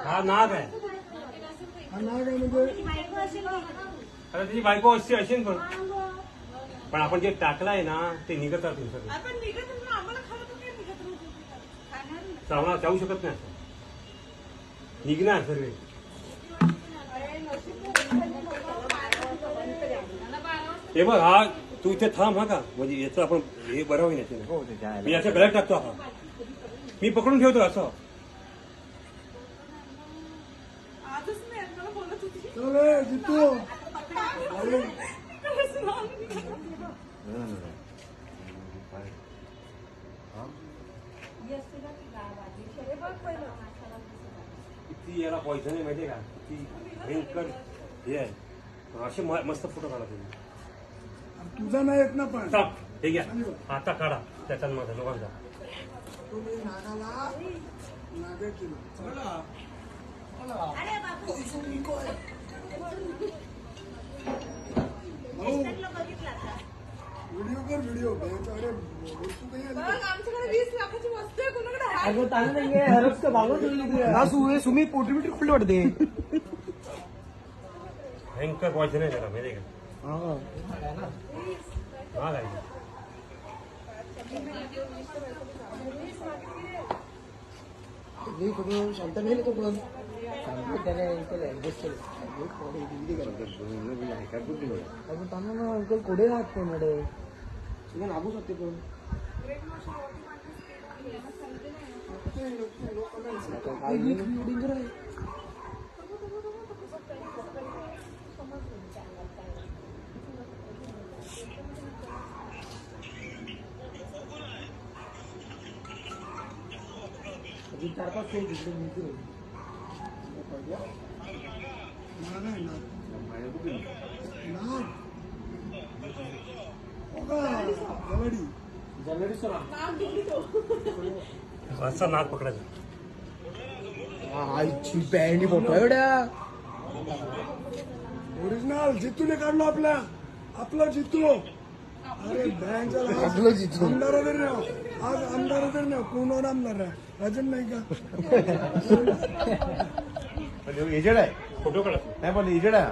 हा नाग आहे. हा नाग आहे म्हणजे अरे त्याची बायको असते असेल पण आपण जे टाकलाय ना ते निघत राहतील सगळं. श्रावणात जाऊ शकत नाही असं निघणार सर्व. हे बघ हा तू इथे थांब हा का म्हणजे याचं आपण हे बरं होईल याचे. मी याच्या गळ्यात टाकतो हा. मी पकडून ठेवतो असं. चल जितू किती याला पॉइझन आहे माहितीये का किती भयंकर हे आहे. असे मस्त फोटो काढा तुम्ही. तुझा नाही येत ना पण स्टॉप. हे घ्या आता काढा त्याचा माझा लोकांचा. तुम्ही नागाला नागा केलं व्हिडिओ कर व्हिडिओ. अरे वस्तू काही आली. आमच्याकडे 20 लाखाची वस्तू आहे कोणाकडे आहे? अगं ताना नाही हरस का भागवत सुमी पोटी बिटी खुल्ली वाटते. भयंकर पॉइझन आहे त्याला माहितीये का. हा काय शांत नाही तो पण त्याने ऍडजस्ट केलं. अगं ताना ना अंकल कोडे राहत नाही मॅडम तुम्ही लागू शकते पण डेंजर आहे. अजून 4-5 फेज तिकडे मिळते. नाग आहे नाग. नाग जवडी जलडी सर असा नाग पकडायचा. आईची बँडी फोटो एवढ्या ओरिजिनल जितूने काढलो आपला जितू. अरे आपलं जितू. आमदार वगैरे आज आमदार वगैरे नाही कोण आमदार आहे राजन नाही का. एजड आहे फोटो काढा. नाही पण एजड आहे